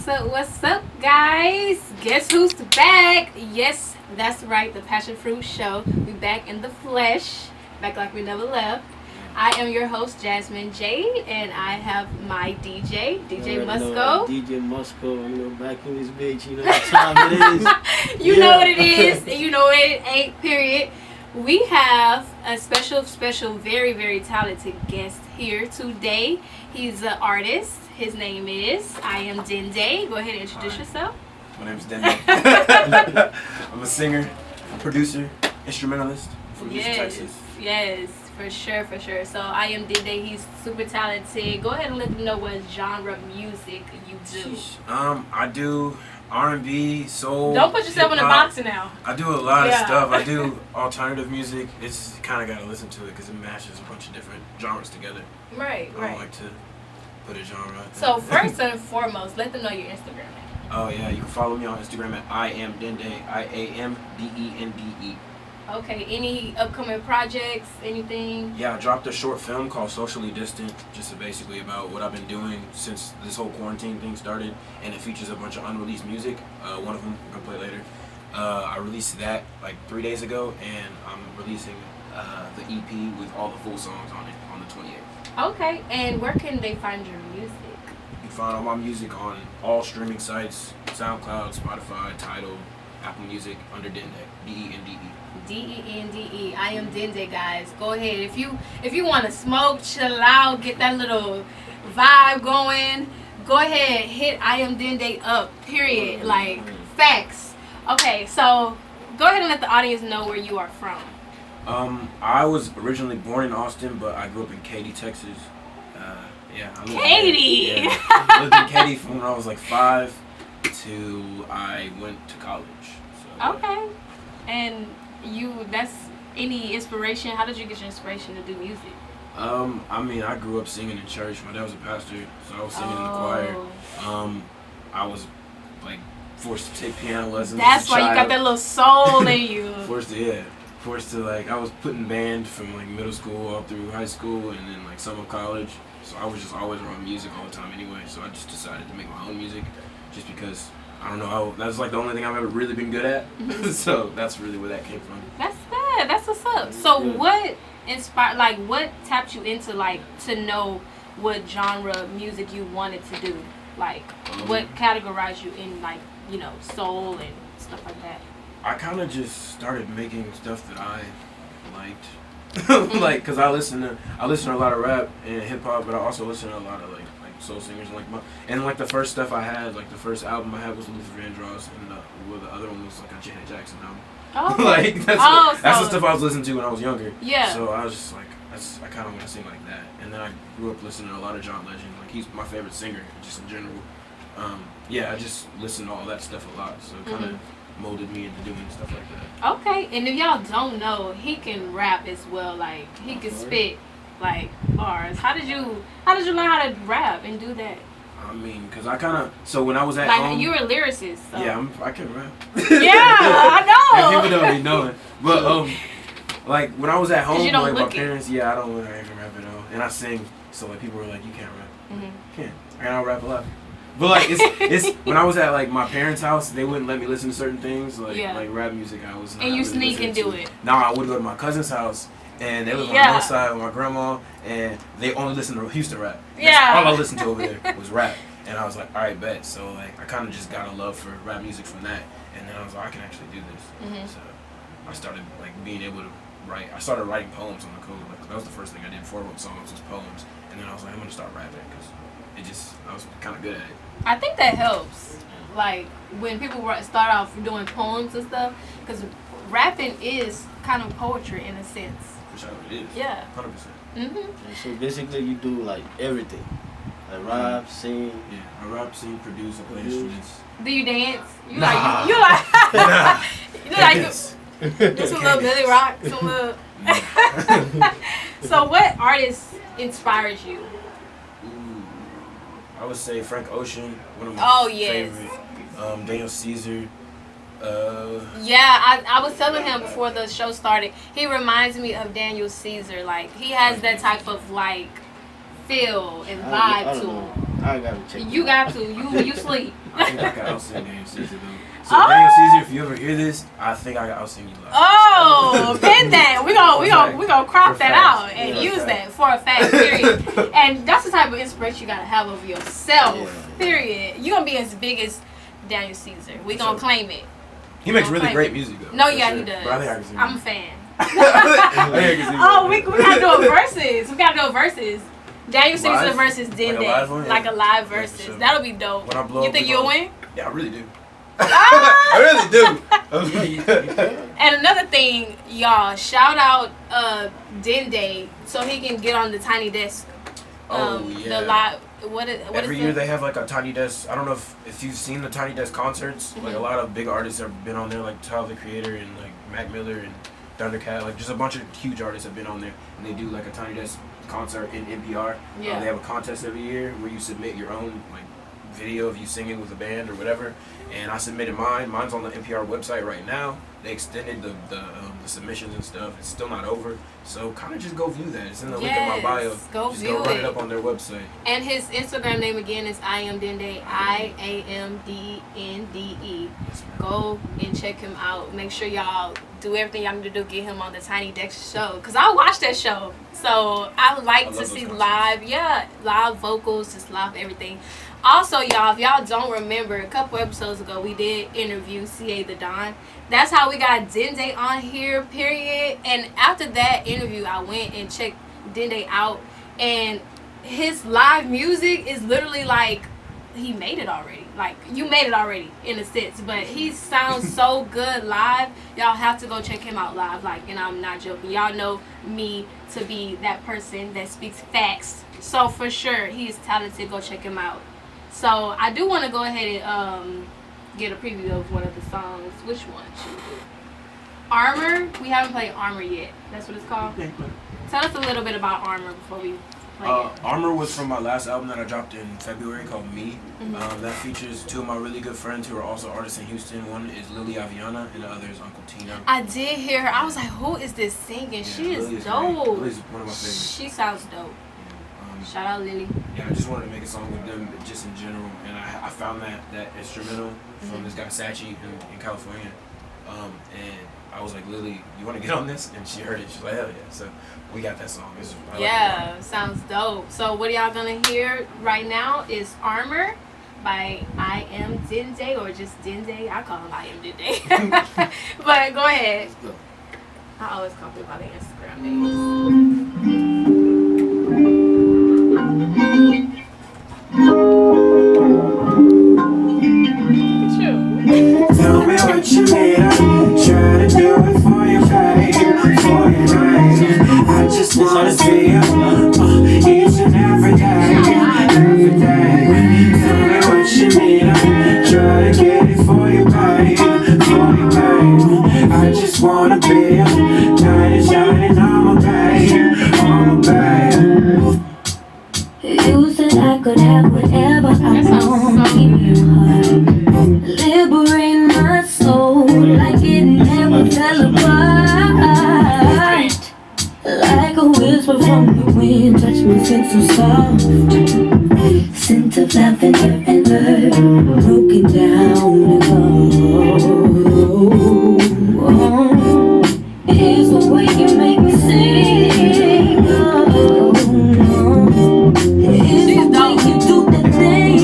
What's up, guys? Guess who's back? Yes, that's right, the Passion Fruit Show. We back in the flesh, back like we never left. I am your host, Jasmine J, and I have my DJ Musko. DJ Musko, back in this bitch, you know what time it is. You know what it is, and you know what it ain't, period. We have a special, very, very talented guest here today. He's an artist. His name is IAMDENDE. Go ahead and introduce yourself. My name's Dende. I'm a singer, producer, instrumentalist from Houston, Texas. Yes, for sure. So IAMDENDE, he's super talented. Go ahead and let them know what genre of music you do. I do R&B, soul. Don't put yourself in a box now. I do a lot of stuff. I do alternative music. It's kind of got to listen to it because it mashes a bunch of different genres together. Right. I don't like to put a genre out there. So first and foremost, let them know your Instagram. Oh yeah, you can follow me on Instagram at IAMDENDE, IAMDENDE. Okay, any upcoming projects, anything? Yeah, I dropped a short film called Socially Distant, just basically about what I've been doing since this whole quarantine thing started, and it features a bunch of unreleased music. One of them I'm gonna play later. I released that like 3 days ago, and I'm releasing the EP with all the full songs on it on the 28th. Okay, and where can they find your music? You can find all my music on all streaming sites: SoundCloud, Spotify, Tidal, Apple Music, under Dende, DENDE. DENDE. IAMDENDE, guys. Go ahead. If you want to smoke, chill out, get that little vibe going, go ahead, hit IAMDENDE up. Period. Like facts. Okay, so go ahead and let the audience know where you are from. I was originally born in Austin, but I grew up in Katy, Texas. Katy. I lived in Katy from when I was like 5 to I went to college. So, okay. And that's any inspiration? How did you get your inspiration to do music? I grew up singing in church. My dad was a pastor, so I was singing in the choir. I was like forced to take piano lessons. That's why you got that little soul in you. Forced to like, I was put in band from like middle school all through high school and then like some of college. So I was just always around music all the time anyway. So I just decided to make my own music, just because I don't know, that's like the only thing I've ever really been good at. So that's really where that came from. That's good. That's what's up. So what inspired, like what tapped you into like to know what genre of music you wanted to do? Like what categorized you in like, soul and stuff like that? I kind of just started making stuff that I liked. Like, cause I listen to a lot of rap and hip hop, but I also listen to a lot of like soul singers, and the first stuff I had, like the first album I had was Luther Vandross, and the other one was like a Janet Jackson album. Oh, like that's the stuff I was listening to when I was younger. Yeah. So I was just like, I kind of want to sing like that. And then I grew up listening to a lot of John Legend. Like he's my favorite singer, just in general. I just listened to all that stuff a lot, so it kind of molded me into doing stuff like that. Okay, and if y'all don't know, he can rap as well. Like he can spit like bars. How did you learn how to rap and do that? I mean, cause so when I was at like home, you're a lyricist. So. Yeah, I can rap. Yeah, I know. And people don't even know it, but like when I was at home, like my parents, I don't look like I can rap at all, and I sing, so like people were like, you can't rap. Can't. And I'll rap a lot. But like it's when I was at like my parents' house, they wouldn't let me listen to certain things like rap music. I was not and you really sneak and do it. No, I would go to my cousin's house, and they live on the north side with my grandma, and they only listen to Houston rap. That's all I listened to over there was rap, and I was like, all right, bet. So like I kind of just got a love for rap music from that, and then I was like, I can actually do this. So I started like being able to write. I started writing poems on the code. Like that was the first thing I did before I wrote songs was poems, and then I was like, I'm gonna start rapping because I was kind of good at it. I think that helps. Like when people start off doing poems and stuff, because rapping is kind of poetry in a sense. For sure, it is. Yeah. 100%. So basically, you do like everything, like rap, sing. Yeah, I rap, sing, produce, I play instruments. Do you dance? You nah. like you like Nah. you like do some little Billy Rock, some little. So what artist inspires you? I would say Frank Ocean, one of my favorite. Daniel Caesar. I was telling him before the show started. He reminds me of Daniel Caesar. Like he has that type of like feel and vibe to him. I gotta check. You got to. You sleep. I think I can outsing Daniel Caesar though. So Daniel Caesar, if you ever hear this, I think I can outsing you live. Oh, pin that. We gonna crop that out and use that for a fact. Period. And that's the type of inspiration you gotta have of yourself. Period. You gonna be as big as Daniel Caesar. We gonna claim it. He makes really great music though. No, yeah, he does. But I think I can sing. I'm a fan. Oh, we gotta do a versus. We gotta do a versus. Daniel Caesar versus Dende. Like a live versus. Yeah, sure. That'll be dope. When I blow You up, think you'll win? Yeah, I really do. I really do. And another thing, y'all, shout out Dende so he can get on the Tiny Desk. The live. Every year they have like a Tiny Desk. I don't know if you've seen the Tiny Desk concerts. Like a lot of big artists have been on there, like Tyler the Creator and like Mac Miller and Thundercat. Like just a bunch of huge artists have been on there, and they do like a Tiny Desk concert in NPR. Yeah. They have a contest every year where you submit your own like video of you singing with a band or whatever. And I submitted mine. Mine's on the NPR website right now. They extended the submissions and stuff. It's still not over. So kind of just go view that. It's in the link in my bio. Go just view go run it up on their website. And his Instagram name again is IAMDENDE. IAMDENDE. Go and check him out. Make sure y'all do everything y'all need to do. Get him on the Tiny Desk show. Because I watched that show. So I like to see live vocals, just live everything. Also, y'all, if y'all don't remember, a couple episodes ago, we did interview CA the Don. That's how we got Dende on here, period. And after that interview, I went and checked Dende out. And his live music is literally like, he made it already. Like, you made it already, in a sense. But he sounds so good live. Y'all have to go check him out live. Like, and I'm not joking. Y'all know me to be that person that speaks facts. So, for sure, he is talented. Go check him out. So I do want to go ahead and get a preview of one of the songs. Which one should we do? Armor. We haven't played Armor yet. That's what it's called. Tell us a little bit about Armor before we play it. Armor was from my last album that I dropped in February called Me. That features two of my really good friends who are also artists in Houston. One is Lily Aviana and the other is Uncle Tina. I did hear her. I was like, who is this singing? Yeah, she is dope. Lily's one of my favorites. She sounds dope. Shout out Lily. Yeah, I just wanted to make a song with them just in general, and I found that instrumental from this guy Sachi in California, and I was like, Lily, you want to get on this? And she heard it. She's like, hell yeah. So we got that song. Sounds dope. So what y'all gonna hear right now is Armor by IAMDENDE, or just Dende. I call him IAMDENDE. But go ahead. I always call people by their Instagram names. Tell me what you need, I'm trying to do it for you, babe, for you, babe. I just wanna see you each and every day, every day. Tell me what you need, I'm trying to get it for you, babe, for you, babe. I just wanna be a knight in shining armor, babe, armor, babe. You said I could have whatever I want in your heart. Liberate my soul like it never fell apart. Like a whisper from the wind, touch my skin so soft. Scent of lavender and herb, broken down and low. It's the way you make me sing. It's the way you do that thing.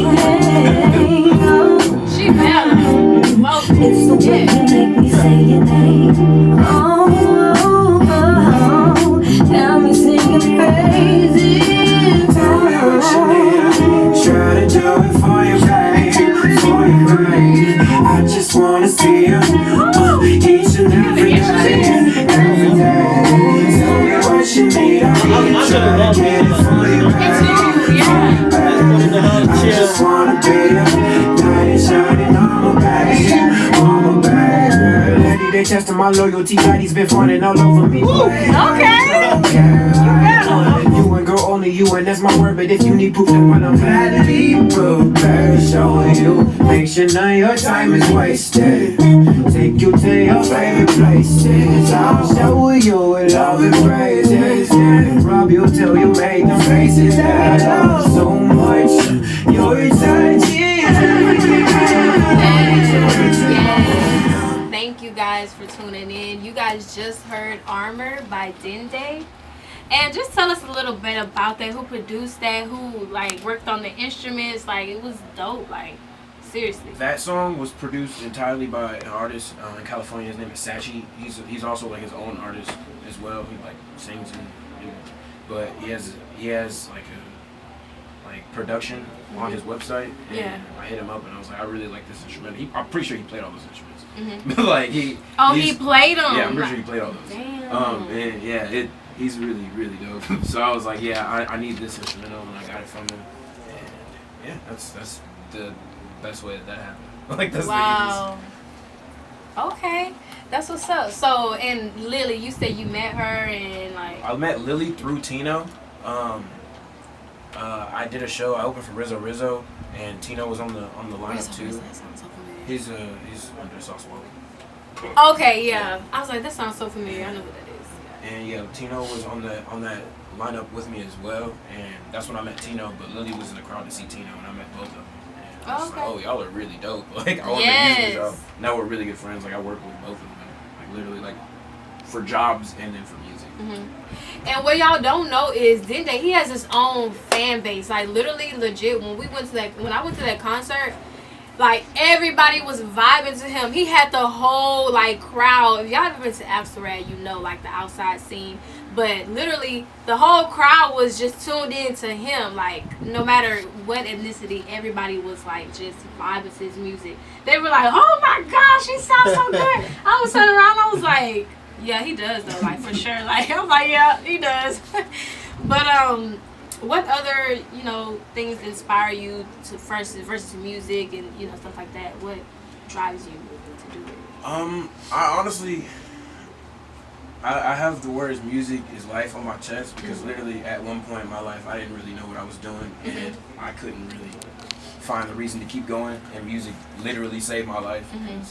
It's the way you make me say your name. Oh, got me singing praises. Tell me what you need, try to do it for you, babe, for you, babe. I just wanna see you each and every day, every day. Tell me what you need, I'm trying to get it for you, babe, I just wanna be a knight in shining armor, babe. They testing my loyalty, daddy's been fawning all over me. Okay. You and girl only you, and that's my word. But if you need proof, then what I'm gladly prepared to show you. Make sure none of your time is wasted. Take you to your favorite places. I'll show you with love and praises. And rob you till you make the faces that I love so much. Your touch is everything. Thank you guys for tuning in. You guys just heard Armor by Dende. And just tell us a little bit about that. Who produced that? Who like worked on the instruments? Like, it was dope. Like, seriously. That song was produced entirely by an artist in California. His name is Sachi. He's also like his own artist as well. He like sings but he has like a production on his website. And I hit him up and I was like, I really like this instrument. I'm pretty sure he played all those instruments. Like he played them. Yeah, I'm pretty sure he played all those. Damn. And yeah, he's really, really dope. So I was like, yeah, I need this instrumental, and I got it from him. And yeah, that's the best way that happened. Like, that's the easiest. Okay, that's what's up. So, and Lily, you said you met her and like. I met Lily through Tino. I did a show. I opened for Rizzo, and Tino was on the lineup too. That sounds so familiar. He's under Sauce Walker. Okay, yeah. I was like, that sounds so familiar. I know what that is. And yeah, Tino was on that lineup with me as well, and that's when I met Tino. But Lily was in the crowd to see Tino, and I met both of them. And I was like, oh, y'all are really dope. Like, I want to make music with y'all. Now we're really good friends. Like, I work with both of them, like literally, like for jobs and then for music. And what y'all don't know is Dende, he has his own fan base. Like, literally, legit. When I went to that concert, like, everybody was vibing to him. He had the whole, like, crowd. If y'all ever been to Amsterdam, you know, like, the outside scene. But literally, the whole crowd was just tuned in to him. Like, no matter what ethnicity, everybody was, like, just vibing to his music. They were like, oh, my gosh, he sounds so good. I was turning around, I was like, yeah, he does, though, like, for sure. Like, I'm like, yeah, he does. But, what other, you know, things inspire you to versus music and, you know, stuff like that? What drives you to do it? I honestly, I have the words music is life on my chest because literally at one point in my life I didn't really know what I was doing and I couldn't really find a reason to keep going, and music literally saved my life. I'm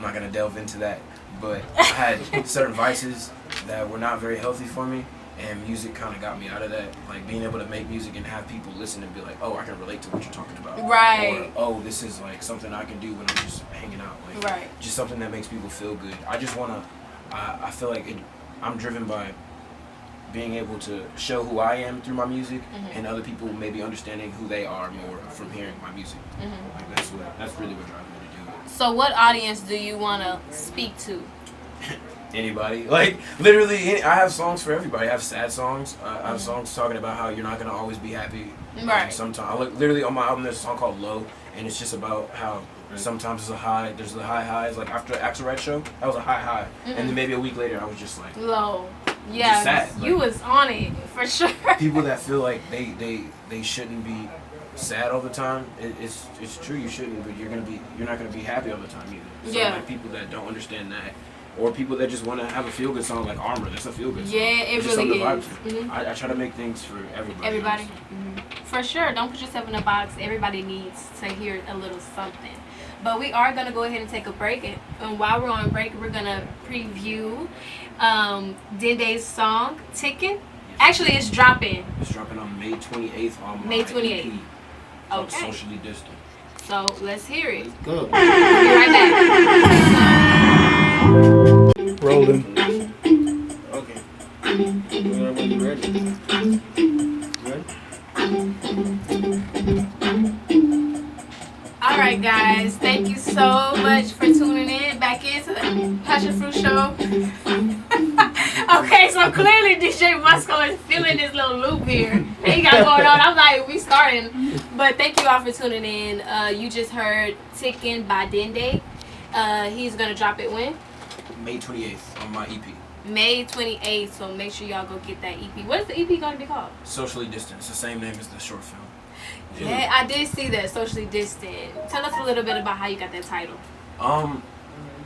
not gonna delve into that, but I had certain vices that were not very healthy for me. And music kind of got me out of that. Like, being able to make music and have people listen and be like, oh, I can relate to what you're talking about. Right. Or, oh, this is, like, something I can do when I'm just hanging out. Like, just something that makes people feel good. I just want to, I feel like I'm driven by being able to show who I am through my music and other people maybe understanding who they are more from hearing my music. Like, that's really what drives me to do it. So what audience do you want to speak to? Anybody. Like, literally, I have songs for everybody. I have sad songs. I have songs talking about how you're not going to always be happy. Right. Sometimes. Literally, on my album, there's a song called Low, and it's just about how sometimes there's a high. There's the highs. Like, after the Axel Red show, that was a high. And then maybe a week later, I was just like... Low. Yeah, just sad. You was on it, for sure. People that feel like they shouldn't be sad all the time, it's true, you shouldn't, but you're not going to be happy all the time either. So, like, people that don't understand that, or people that just want to have a feel-good song like Armor. That's a feel-good song. Yeah, it really is. I try to make things for everybody. Everybody. For sure. Don't put yourself in a box. Everybody needs to hear a little something. But we are going to go ahead and take a break. And while we're on break, we're going to preview Dende's song, Ticket. Actually, it's dropping. It's dropping on May 28th on May 28th. Okay. Socially Distant. So, let's hear it. Let's go. We'll be right back. Rolling. Okay. Whenever you're ready. Ready? Alright, guys. Thank you so much for tuning in back into the Passion Fruit Show. Okay, so clearly DJ Musko is feeling this little loop here that he got going on. I'm like, we starting. But thank you all for tuning in. You just heard Tickin' by Dende. He's going to drop it when? May 28th on my EP. May 28th, so make sure y'all go get that EP. What is the EP going to be called? Socially Distant. It's the same name as the short film. Yeah, I did see that, Socially Distant. Tell us a little bit about how you got that title.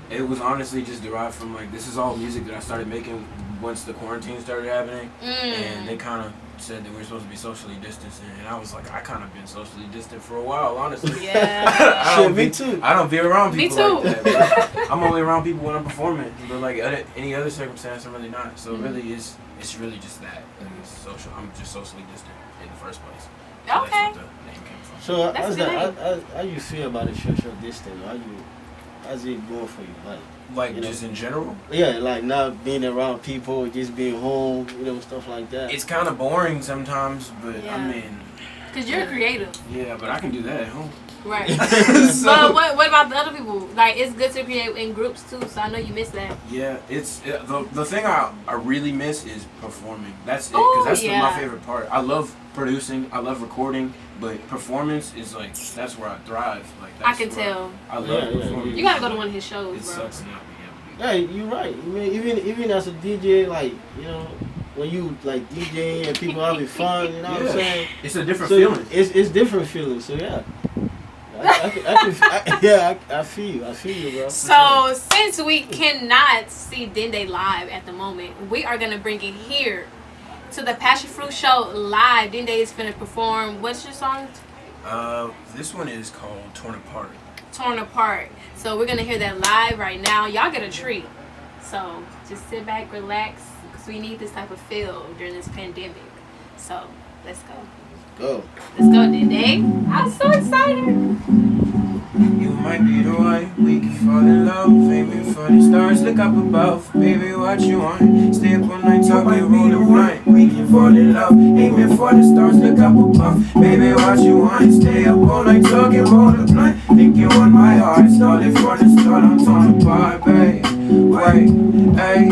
It was honestly just derived from, like, this is all music that I started making once the quarantine started happening. And they kind of said that we were supposed to be socially distancing, and I was like, I kind of been socially distant for a while, honestly. Yeah. Me too. I don't be around Me people too. like that. Bro. I'm only around people when I'm performing, but like any other circumstance, I'm really not. So really, it's really just that. Like, it's social. I'm just socially distant in the first place. So Okay. That's what the name came from. So That's good. how you feel about the social distance? How's it going for you? Like, you know, just in general? Yeah, like not being around people, just being home, stuff like that. It's kind of boring sometimes, but Yeah. I mean... Because you're creative. Yeah, but I can do that at home. Right. So- But what about the other people? Like, it's good to create in groups too, so I know you miss that. Yeah, the thing I really miss is performing. That's it, Ooh, because that's yeah. my favorite part. I love producing, I love recording, but performance is like, that's where I thrive. Like, I that's can where tell. I love Yeah, performing. You gotta go to one of his shows, It bro. sucks not being able to. Yeah, you're right. I mean, even as a DJ, like when you like DJ and people having fun, you know what I'm Yeah. saying? It's a different So feeling. it's different feelings. So yeah, I feel you, bro. So, since we cannot see Dende live at the moment, we are gonna bring it here to the Passion Fruit Show live. Dende is finna perform. What's your song? This one is called Torn Apart. Torn Apart. So we're gonna hear that live right now. Y'all get a treat. So just sit back, relax, because we need this type of feel during this pandemic. So let's go. Go. Let's go, Dende. I'm so excited. You might be the one, we can fall in love. Aiming for the stars, look up above. Baby, what you want? Stay up all night, talking, roll the blunt. We can fall in love. Aiming for the stars, look up above. Baby, what you want? Stay up all night, talking, roll the blunt. Think you want my heart, started for the start, I'm torn apart, babe. Wait, hey.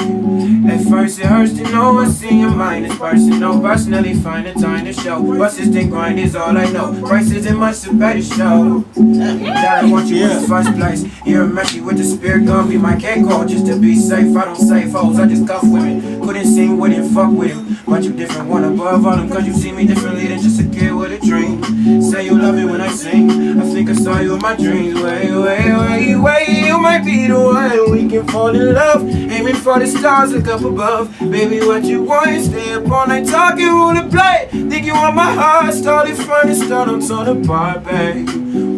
At first it hurts to know what's in your mind. It's personal, personally find the time to show. Persistent grind is all I know. Price isn't much to pay to show. That I want you in the first place. You're messy with the spirit, gon' be my cat call just to be safe. I don't save hoes, I just cuff women. Couldn't sing with him, fuck with him. But you different, one above all them, cause you see me differently than just a kid with a dream. Say you love it when I sing. I think I saw you in my dreams. Wait, you might be the one. We can fall in love. Aiming for the stars, look up above. Baby, what you want? Stay up all night talking, rule the play. Think you want my heart? Started from the start, I'm torn apart, babe.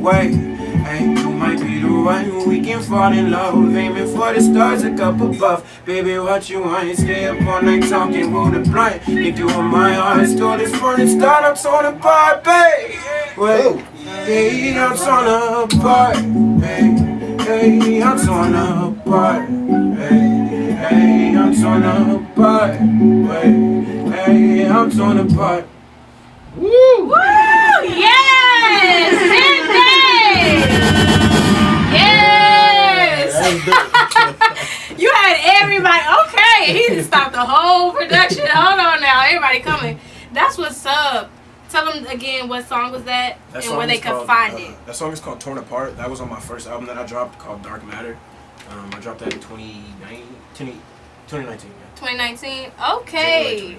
Wait, hey, you might be the one. We can fall in love. Aiming for the stars, look up above. Baby, what you want? Stay up all night talking, rule the play. Think you want my heart? Started from the start, I'm torn apart, babe. Wait, hey, I'm torn apart, babe. Hey, I'm torn apart. Hey, I'm torn apart. Hey, I'm torn apart. Woo! Woo! Yes! Dende! Yes! You had everybody. Okay, he just stopped the whole production. Hold on now. Everybody coming. That's what's up. Tell them again what song was that and where they could find it. That song is called Torn Apart. That was on my first album that I dropped called Dark Matter. I dropped that in 2019. 2019? Okay.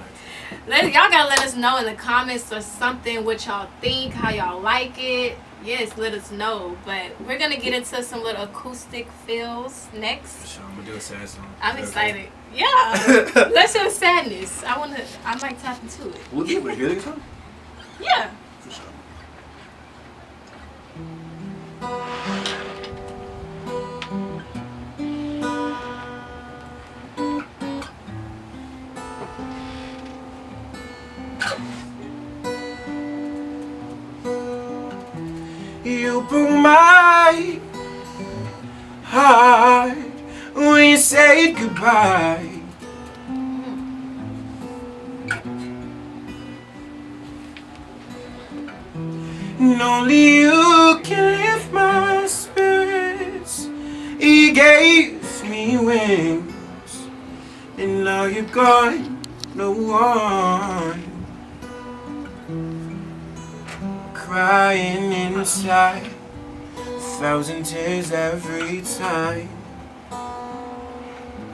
Y'all gotta let us know in the comments or something what y'all think, how y'all like it. Yes, let us know. But we're gonna get into some little acoustic feels next. Sure, I'm gonna do a sad song. I'm excited. Yeah. Let's show sadness. I might tap into it. Would you hear this song? Yeah. For sure. You broke my heart when you said goodbye. And only you can lift my spirits. You gave me wings, and now you're gone, no one. Crying inside, 1,000 tears every time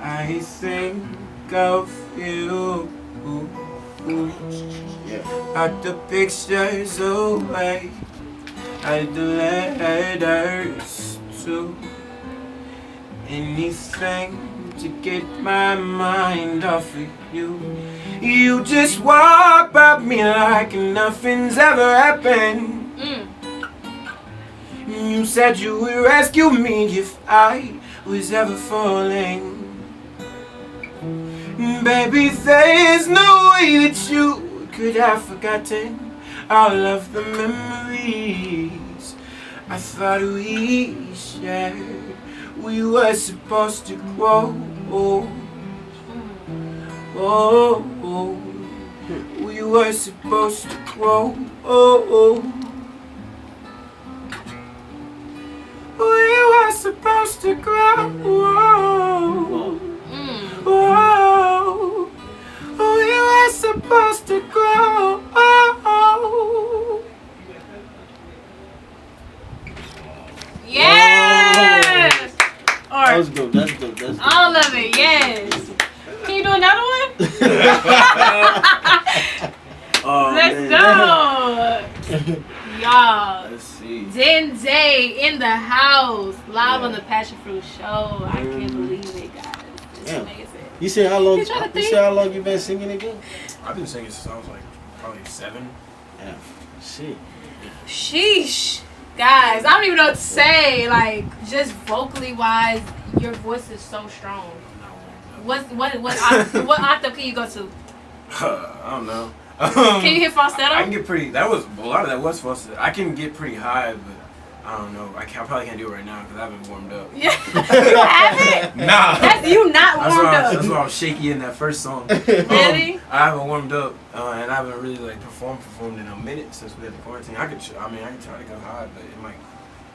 I think of you. At the pictures away, at the letters too. Anything to get my mind off of you. You just walk by me like nothing's ever happened. You said you would rescue me if I was ever falling. Baby, there's no way that you could have forgotten all of the memories I thought we shared. We were supposed to grow. We were supposed to grow. We were supposed to grow. We were supposed to grow. Yes! That's dope. That's dope. That's dope. All of it, yes. Can you do another one? Let's go. Y'all. Let's see. Dende in the house, live on the Passion Fruit Show. I can't believe it, guys. It's amazing. You said how long? You trying to think? said how long you been singing again? I've been singing since I was like probably 7. Yeah. Shit. Sheesh. Guys, I don't even know what to say. Like, just vocally wise, your voice is so strong. What octave can you go to? I don't know. Can you hit falsetto? I can get pretty. That was a lot of that was falsetto. I can get pretty high, but I don't know. I probably can't do it right now because I haven't warmed up. Yeah. You haven't? Nah. That's you not warmed up. That's why I was shaky in that first song. Really? I haven't warmed up, and I haven't really like performed in a minute since we had the quarantine. I can try to go high, but it might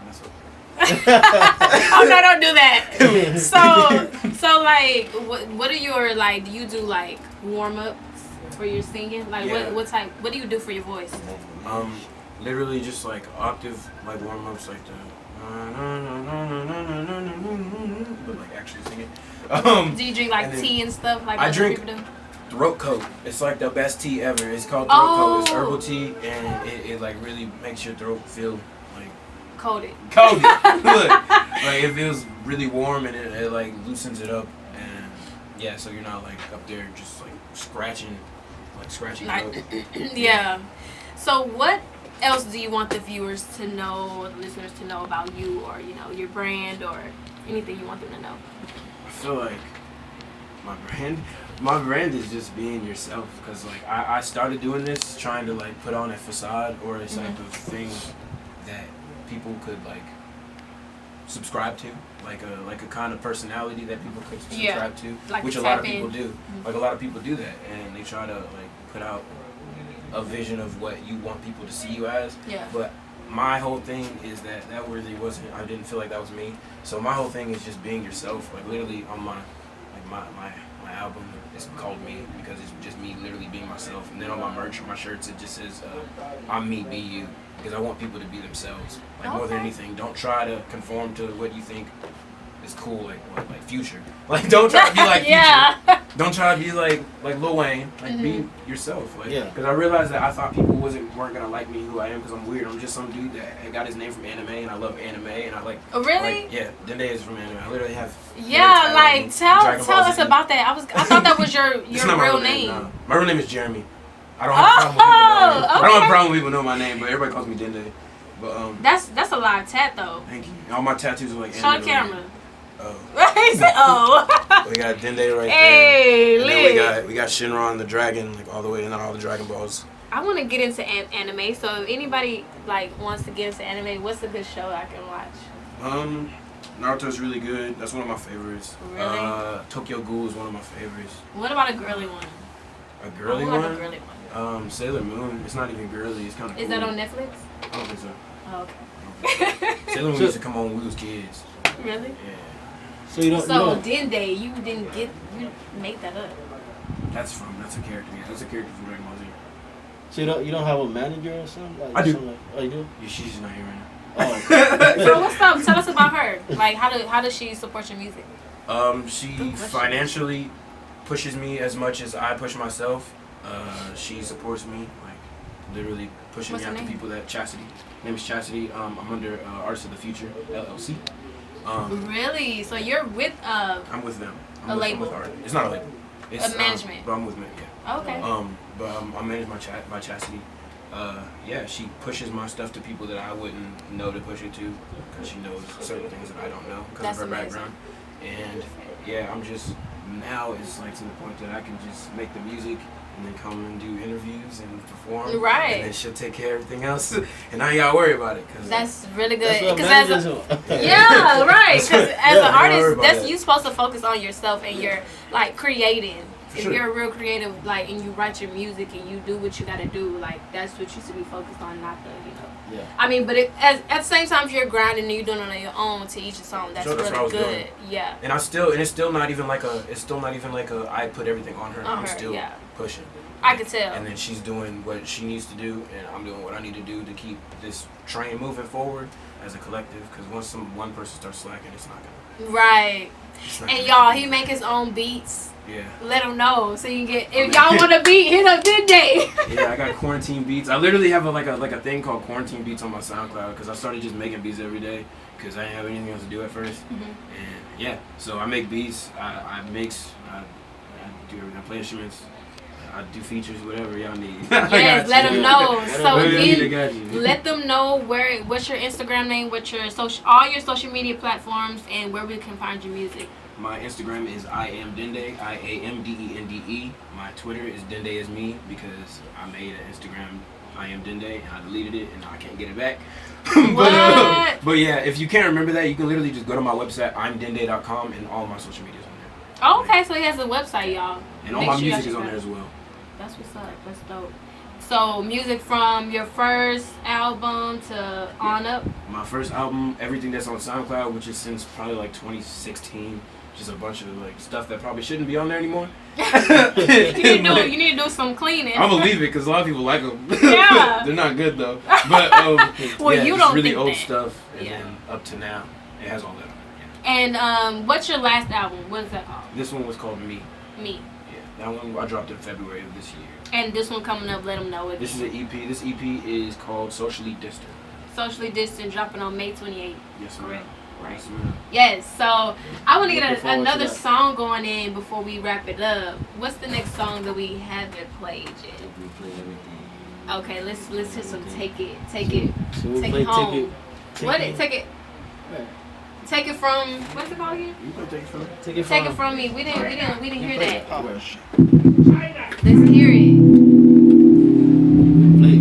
mess up. Oh no! Don't do that. So like, what are your like? Do you do like warm ups for your singing? Like, Yeah. what type? What do you do for your voice? Literally just like octave like warm ups, like the but like actually singing. Do you drink like tea and stuff like I other drink people do? throat coat. It's like the best tea ever. It's called throat coat. It's herbal tea, and it like really makes your throat feel like Coated. coated. Look, like it feels really warm, and it like loosens it up, and yeah, so you're not like up there just like scratching throat. Yeah. So what else do you want the viewers to know, or the listeners to know about you, or your brand, or anything you want them to know? I feel like my brand is just being yourself, because like I started doing this trying to like put on a facade or a type of thing that people could like subscribe to, like a kind of personality that people could subscribe to, like which a lot of people do. Like a lot of people do that, and they try to like put out a vision of what you want people to see you as. Yeah. But my whole thing is that really wasn't. I didn't feel like that was me. So my whole thing is just being yourself. Like literally on my album, it's called Me, because it's just me literally being myself. And then on my merch or my shirts, it just says I'm me, be you, because I want people to be themselves. Like more than anything, don't try to conform to what you think is cool, like Future. Like don't try to be like Future. Don't try to be like Lil Wayne. Like be yourself. Like, because I realized that I thought people weren't gonna like me who I am because I'm weird. I'm just some dude that got his name from anime, and I love anime, and I like. Oh really? Like, yeah, Dende is from anime. I literally have. Yeah, like tell us about that. I thought that was your real name. No. My real name is Jeremy. I don't have a problem with people knowing. I don't have a problem with people knowing my name, but everybody calls me Dende. But that's a lot of tat though. Thank you. All my tattoos are like. Show the camera. Oh. He said, oh. We got Dende right hey, there. And then we got Shinron the dragon, like all the way, and then all the Dragon Balls. I want to get into anime, so if anybody like wants to get into anime, what's a good show I can watch? Naruto's really good. That's one of my favorites. Really? Tokyo Ghoul is one of my favorites. What about a girly one? A girly like one? A girly one. Sailor Moon. It's not even girly. It's kind of cool. Is that on Netflix? I don't think so. Oh, okay. Sailor Moon used to come on when we was kids. Really? Yeah. So you don't. Dende, you make that up. That's a character. Yeah, that's a character from Dragon Ball Z. So you don't have a manager or something? Like, I do. Oh, you do? Yeah, she's just not here right now. Oh. So what's up? Tell us about her. Like, how does she support your music? She financially pushes me as much as I push myself. She supports me, like literally pushing me out to people that Chastity. Her name is Chastity. I'm under Artists of the Future LLC. Really? So you're with I'm with them. a label? I'm with it's not a label. It's a management. But I'm with me. Yeah. Okay. But I manage my Chastity. Yeah, she pushes my stuff to people that I wouldn't know to push it to because she knows certain things that I don't know because of her background. And yeah, I'm just now it's like to the point that I can just make the music and then come and do interviews and perform. Right. And then she'll take care of everything else, and I ain't gotta worry about it. Cause that's really good. That's Yeah, right. Because as an artist, that's you're supposed to focus on yourself and you're like creating. If Sure. you're a real creative, like, and you write your music and you do what you gotta do, like, that's what you should be focused on, not the, Yeah. I mean, but at the same time, if you're grinding and you're doing it on your own to each song, that's Sure, that's what I really was good. doing. Yeah. And it's still not even like a I put everything on her. I'm still pushing. I could tell. And then she's doing what she needs to do, and I'm doing what I need to do to keep this train moving forward as a collective. Because once one person starts slacking, it's not gonna. Right. It's not And gonna y'all, he make his own beats. Yeah. Let him know so you can get. If y'all want a beat, hit up Dende. Yeah, I got quarantine beats. I literally have a thing called quarantine beats on my SoundCloud because I started just making beats every day because I didn't have anything else to do at 1st. And yeah, so I make beats. I mix. I do everything. I play instruments. I do features, whatever y'all need. Yes, let them know. So again, let them know what's your Instagram name, all your social media platforms, and where we can find your music. My Instagram is IAMDENDE, IAMDENDE. My Twitter is Dende is me because I made an Instagram IAMDENDE and I deleted it and I can't get it back. But yeah, if you can't remember that, you can literally just go to my website, imdende.com, and all my social media is on there. Oh, okay, so he has a website, y'all. And all my music is on there as well. That's what's up. That's dope. So music from your first album to on up? My first album, everything that's on SoundCloud, which is since probably like 2016. Just a bunch of like stuff that probably shouldn't be on there anymore. you need to do some cleaning. I'm gonna leave it because a lot of people like them. Yeah. They're not good though. But well, yeah, you don't really think old that. stuff, and then up to now, it has all that on it. Yeah. And what's your last album? What is that called? This one was called Me. Me. Yeah, that one I dropped in February of this year. And this one coming up, let them know it. This is an EP. This EP is called Socially Distant. Socially Distant, dropping on May 28th. Yes, ma'am. Correct. Right. Yes, ma'am. Yes, so I want to get Looking forward to another that. song going in before we wrap it up. What's the next song that we haven't played yet? We play everything. Okay, let's hit some Take It So we Take play It Home. What Take It. Take It? Take It From, what's it called again? You can take it from me. Take it Take from It From Me. We didn't hear that. Power. Let's hear it. We play.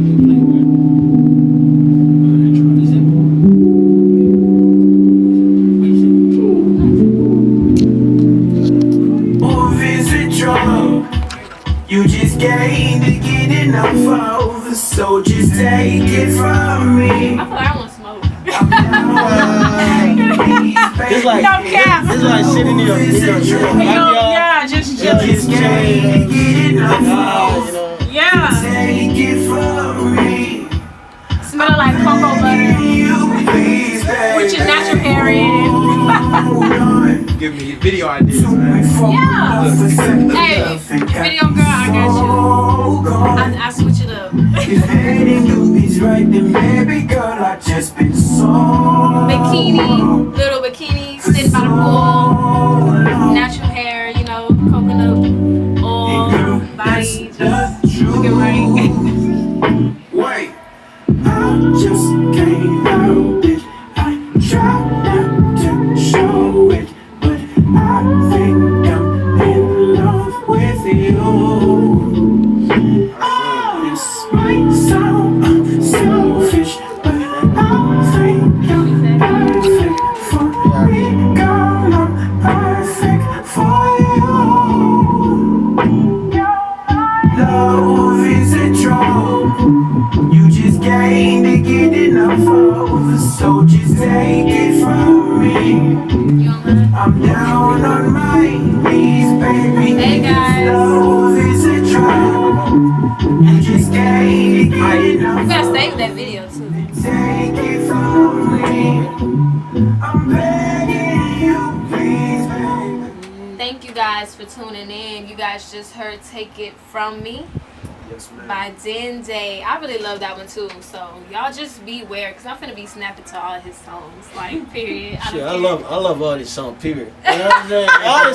You just gained to get enough of, so just take it from me. I feel like I want to smoke. It's like No cap. It's like sitting in your Yeah, just just gained to get enough of, you know. Yeah. take it from me. Smell like cocoa butter You please, baby. with your natural hair in. Hold on. Give me video ideas, man. Yeah. Hey, video girl, I got you. I switch it up. If anything you is right, then maybe girl, I just been so Bikini, little bikini, sitting by the pool. Natural hair, coconut oil, body, just looking right. Wait, I just can't help it. I try not to show it, but I think I'm in love with you. This might sound selfish, but I think you're perfect for me. Girl, I'm perfect for you. Love is a drug you just gained to get enough of, so just take it from me. I'm down on my knees, baby. Hey, guys. Love is a drug you just gained to get You enough gotta of. save that video too. Take it from me. I'm begging you, please, baby. Thank you guys for tuning in. You guys just heard Take It From Me. Yes, ma'am. By Dende. I really love that one too. So y'all just beware, cause I'm finna be snapping to all his songs. Like, period. Shit, I love all these songs. Period. You know what I'm saying? All this